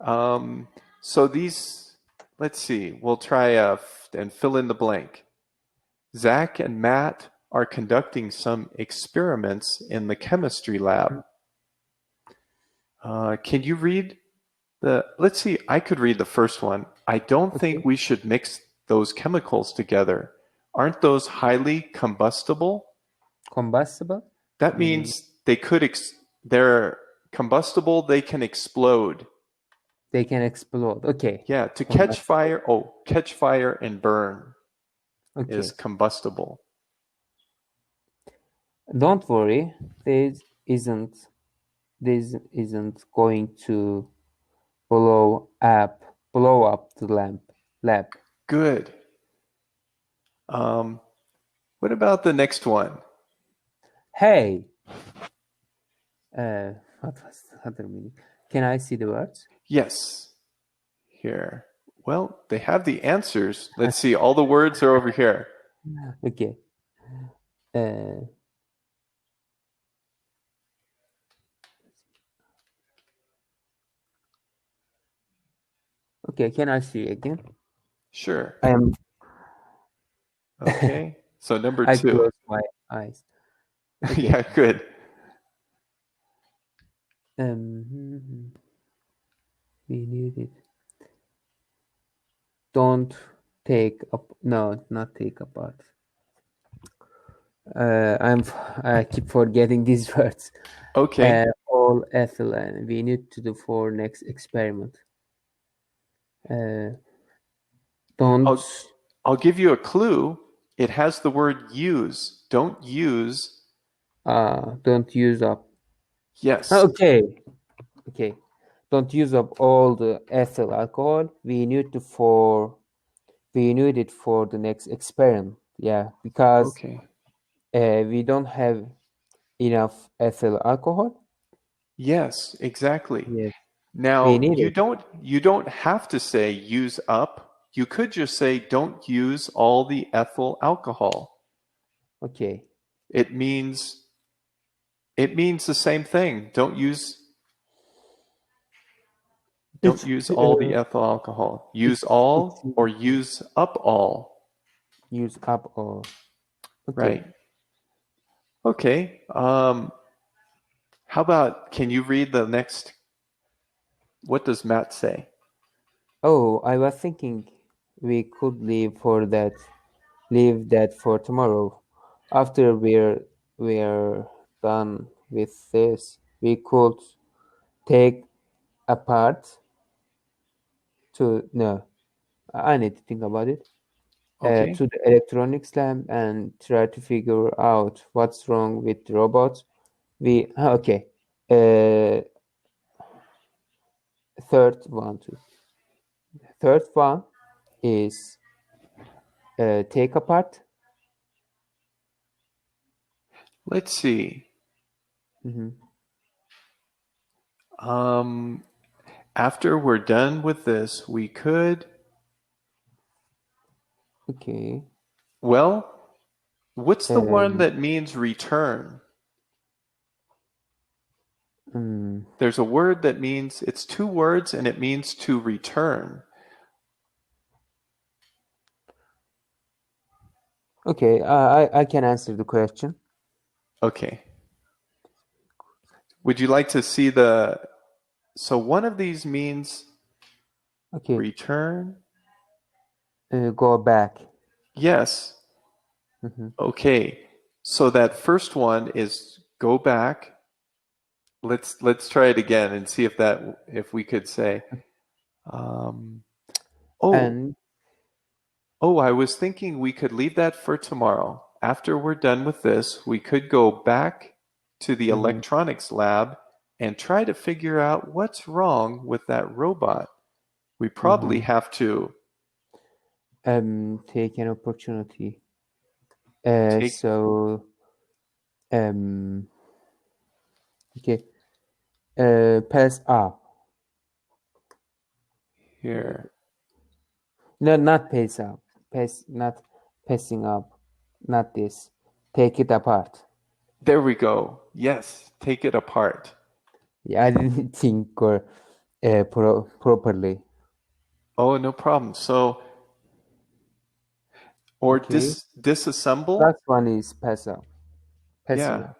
So these, let's see, we'll try and fill in the blank. Zach and Matt are conducting some experiments in the chemistry lab. Can you read let's see, I could read the first one. I don't think we should mix those chemicals together. Aren't those highly combustible? Combustible? That means they're combustible, they can explode. They can explode. Okay. Yeah, to catch fire, catch fire and burn is combustible. Don't worry, this isn't going to blow up the lab. Good. What about the next one? Hey. What was the other meaning? Can I see the words? Yes. Here. Well, they have the answers. Let's see. All the words are over here. Okay. Okay, can I see again? Sure. Okay. So number I 2. close my eyes. Okay. Yeah, good. We need it. Don't take up. No, not take apart. I keep forgetting these words. Okay. All ethyl, and we need to do for next experiment. Don't. I'll give you a clue. It has the word use. Don't use. Don't use up. Yes. Okay. Don't use up all the ethyl alcohol. We need it for the next experiment. Yeah, because Okay. we don't have enough ethyl alcohol. Yes, exactly. Yes. Now, We need you it. don't have to say use up. You could just say don't use all the ethyl alcohol. Okay. It means the same thing. Don't use all the ethyl alcohol. Use all or use up all. Use up all. Okay. Right. Okay. How about, can you read the next? What does Matt say? Oh, I was thinking we could leave that for tomorrow. After we're done with this, we could take apart I need to think about it. Okay. To the electronics lab and try to figure out what's wrong with the robot. Okay. Third one is take apart. Let's see. After we're done with this, we could. Okay. Well, what's the one that means return? There's a word that means, it's 2 words and it means to return. Okay, I can answer the question. Okay. Would you like to see so one of these means return? Go back. Yes. Okay. So that first one is go back. Let's try it again and see if we could say, I was thinking we could leave that for tomorrow. After we're done with this, we could go back to the electronics lab and try to figure out what's wrong with that robot. We probably have to take an opportunity. Okay. Pass up. Here. No, not pass up. Not passing up. Not this. Take it apart. There we go. Yes, take it apart. Yeah, I didn't think properly. Oh, no problem. So, or disassemble. Last one is pass up. Yeah.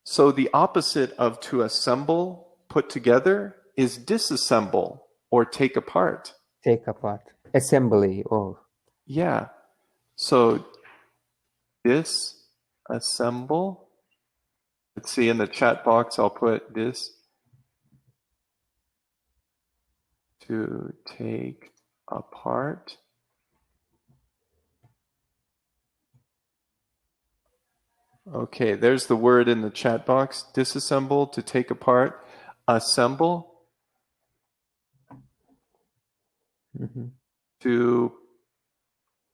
So the opposite of to assemble, put together, is disassemble or take apart. Take apart. Assembly or. Yeah. So disassemble. Let's see, in the chat box, I'll put this to take apart. Okay, there's the word in the chat box. Disassemble, to take apart. Assemble, to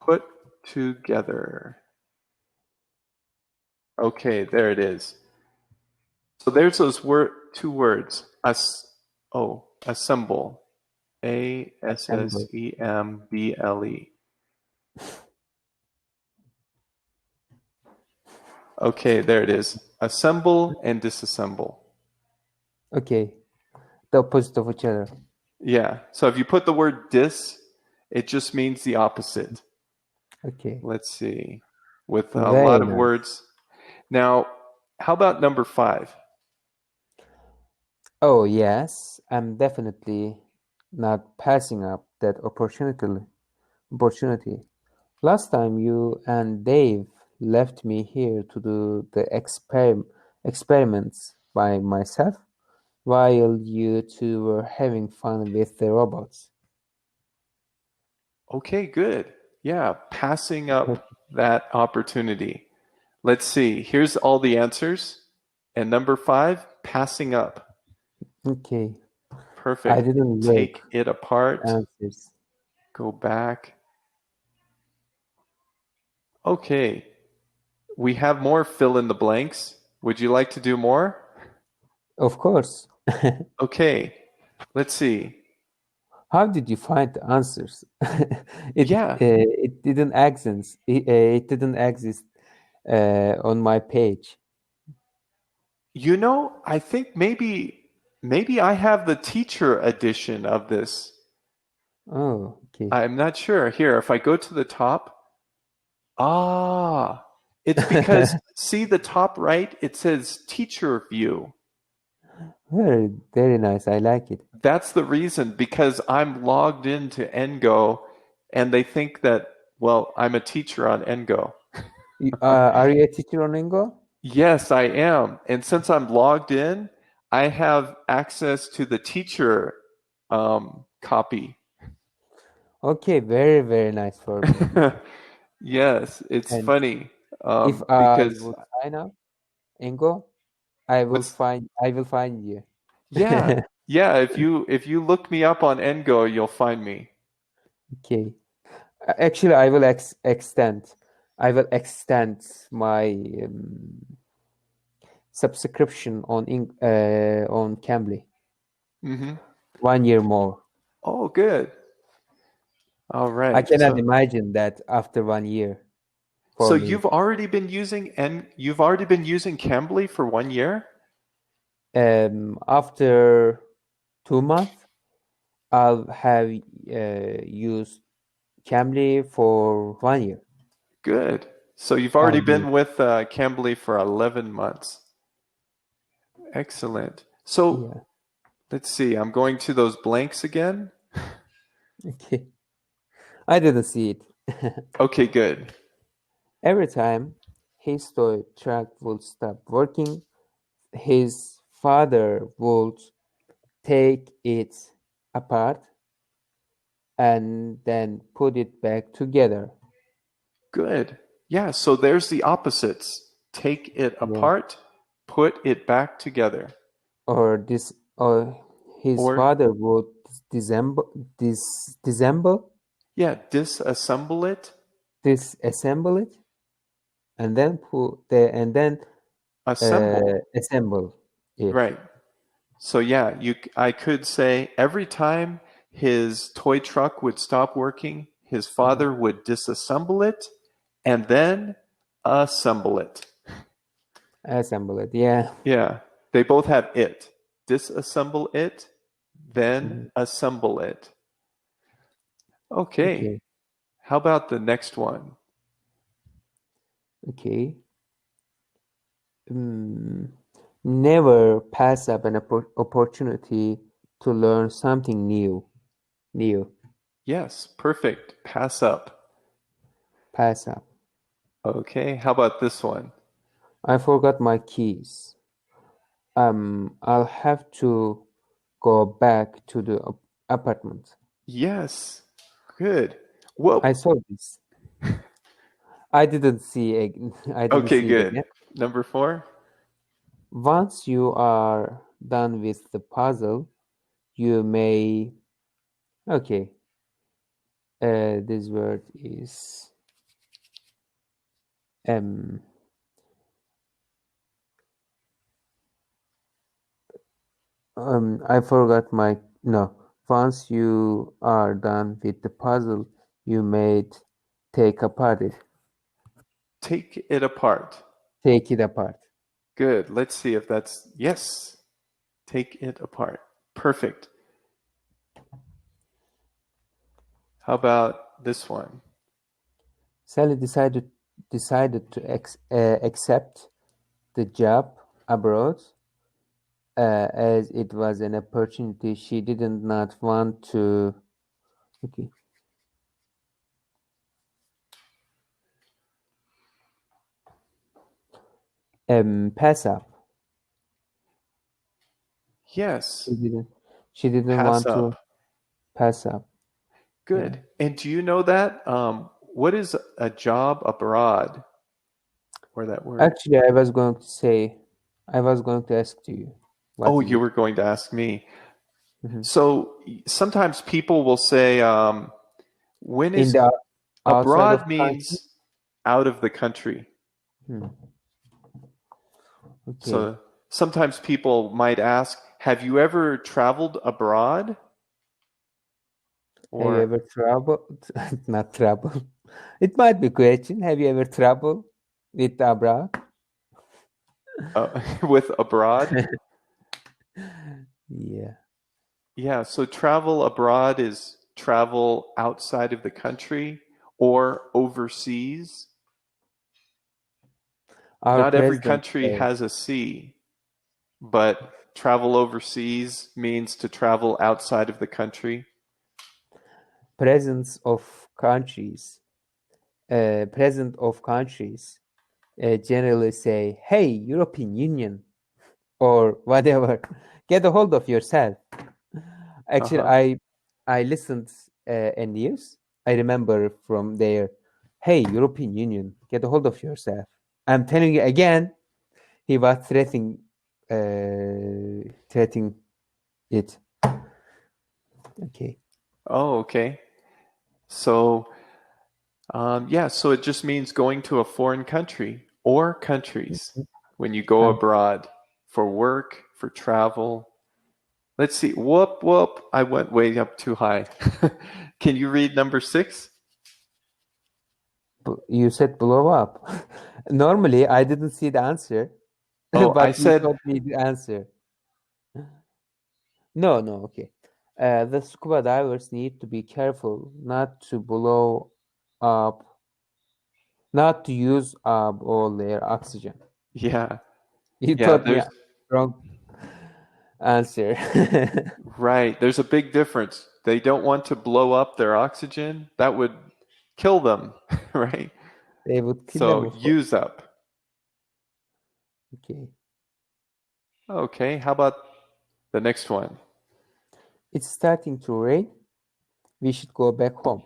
put together. Okay, there it is. So there's those 2 words. Assemble. ASSEMBLE. Okay, there it is. Assemble and disassemble. Okay. The opposite of each other. Yeah. So if you put the word dis, it just means the opposite. Okay. Let's see. With a Very lot of nice. words. Now, how about number 5? Oh, yes. I'm definitely not passing up that opportunity. Last time you and Dave left me here to do the experiments by myself while you two were having fun with the robots. Okay, good. Yeah, passing up that opportunity. Let's see. Here's all the answers. And number 5, passing up. Okay. I Perfect. didn't Take look it apart. answers. Go back. Okay. We have more fill in the blanks. Would you like to do more? Of course. Okay. Let's see. How did you find the answers? It Yeah. it didn't exist. It didn't exist on my page. You know, I think maybe I have the teacher edition of this. Oh, okay. I'm not sure. Here, if I go to the top, it's because see the top right, it says teacher view. Very, very nice. I like it. That's the reason, because I'm logged into NGO and they think that, well, I'm a teacher on NGO. Are you a teacher on Ingo? Yes, I am. And since I'm logged in, I have access to the teacher copy. Okay, very, very nice for me. Yes, it's And funny if I because would sign up Ingo, I will what's find you. yeah, yeah. If you look me up on NGO, you'll find me. Okay. Actually, I will extend. I will extend my subscription on Cambly. Mm-hmm. 1 year more. Oh, good. All I right. cannot imagine that after 1 year So for me. you've already been using Cambly for 1 year? After 2 months, I'll have used Cambly for 1 year. Good. So you've already been with Cambly for 11 months. Excellent. So Yeah. let's see. I'm going to those blanks again. Okay. I didn't see it. Okay, good. Every time his toy truck would stop working, his father would take it apart and then put it back together. Good. Yeah, so there's the opposites. Take it Yeah. apart, put it back together. Or his Or father would disassemble yeah, disassemble it, disassemble it and then assemble. assemble it. Right. So yeah, I could say every time his toy truck would stop working, his father would disassemble it and then assemble it. Assemble it, yeah. Yeah, they both have it. Disassemble it, then assemble it. Okay. How about the next one? Okay. Never pass up an opportunity to learn something new. Yes, perfect. Pass up. Pass up. Okay, how about this one? I forgot my keys. I'll have to go back to the apartment. Yes, good. Well, I saw this. I didn't see okay, it good. again. Number 4? Once you are done with the puzzle, you may. Okay. This word is I forgot my no. Once you are done with the puzzle, you may take apart it. Take it apart. Take it apart. Good. Let's see if that's yes. Take it apart. Perfect. How about this one? Sally decided to accept the job abroad as it was an opportunity she did not want to. Okay. Pass up. Yes. She didn't Pass want to up. pass up. Good. And do you know that? What is a job abroad? Or that word? Actually, I was going to ask you. Oh, you were going to ask me. Mm-hmm. So sometimes people will say, when is abroad means out of the country. Okay. So sometimes people might ask, have you ever traveled abroad? Have you ever traveled? Not travel. It might be a question. Have you ever traveled with abroad? With abroad? Yeah. Yeah, so travel abroad is travel outside of the country or overseas. Not every country has a sea, but travel overseas means to travel outside of the country. President of countries generally say, "Hey, European Union," or whatever. Get a hold of yourself. Actually, I listened a news. I remember from there, "Hey, European Union, get a hold of yourself." I'm telling you again, he was threatening it. Okay. Oh, okay. So, so it just means going to a foreign country or countries when you go abroad for work, for travel. Let's see. Whoop. I went way up too high. Can you read number 6? You said blow up. Normally, I didn't see the answer. Oh, but I said, you told me the answer. No, okay. The scuba divers need to be careful not to blow up, not to use up all their oxygen. Yeah. You told me wrong answer. Right. There's a big difference. They don't want to blow up their oxygen. That would kill them, right? They would kill them. So use up. Okay. Okay. How about the next one? It's starting to rain. We should go back home.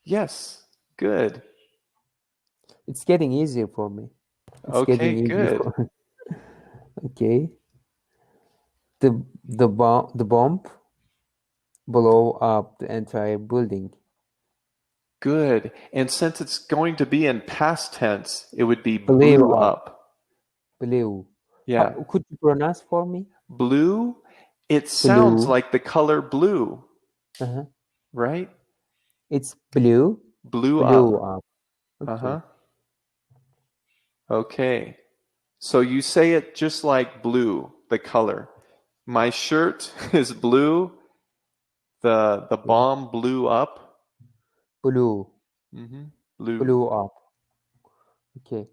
Yes. Good. It's getting easier for me. Okay, good. Okay. The bomb blow up the entire building. Good. And since it's going to be in past tense, it would be blew up. Blew. Yeah. Could you pronounce for me? Blue? It sounds like the color blue. Right? It's blue. Blew up. Okay. Okay. So you say it just like blue, the color. My shirt is blue. The bomb blew up. Blue. Blue. Blew up. Okay.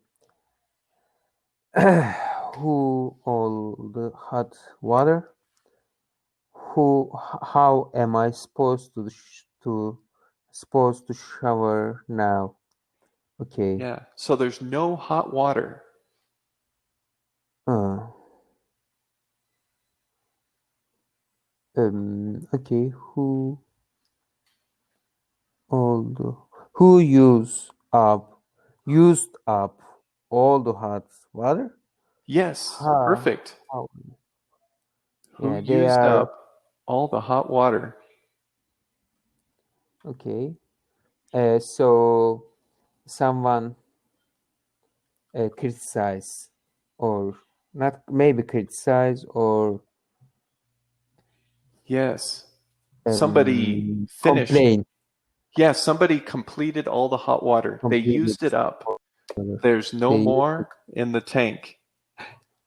Who all the hot water? How am I supposed to shower now? Okay. Yeah. So there's no hot water. Okay. Who used up all the hot water? Yes. Perfect. Who Yeah, used up all the hot water? Okay. So someone criticize, or not maybe criticize, or yes, somebody finished. Complain. Yes, somebody completed all the hot water. They used it up. There's no more in the tank.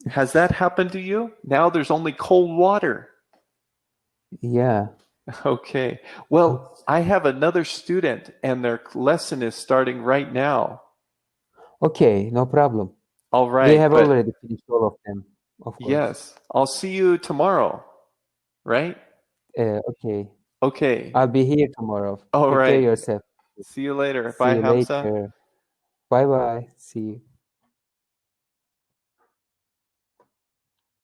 Has that happened to you? Now there's only cold water. Yeah. Okay. Well, I have another student and their lesson is starting right now. Okay, no problem. All We right. have But already finished all of them, of course. yes, I'll see you tomorrow, right? Okay. Okay. I'll be here tomorrow. All Take care of right. yourself. See you later. See Bye, you Hamza. later. Bye bye. See you.